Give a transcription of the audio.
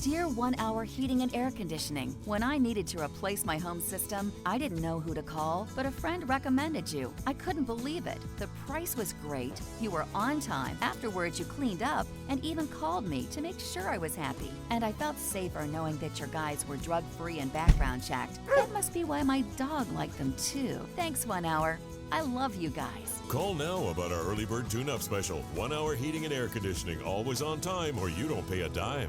Dear 1 Hour Heating and Air Conditioning, when I needed to replace my home system, I didn't know who to call, but a friend recommended you. I couldn't believe it. The price was great, you were on time, afterwards you cleaned up, and even called me to make sure I was happy. And I felt safer knowing that your guys were drug-free and background checked. That must be why my dog liked them too. Thanks, 1 Hour. I love you guys. Call now about our early bird tune-up special. 1 hour heating and air conditioning, always on time, or you don't pay a dime.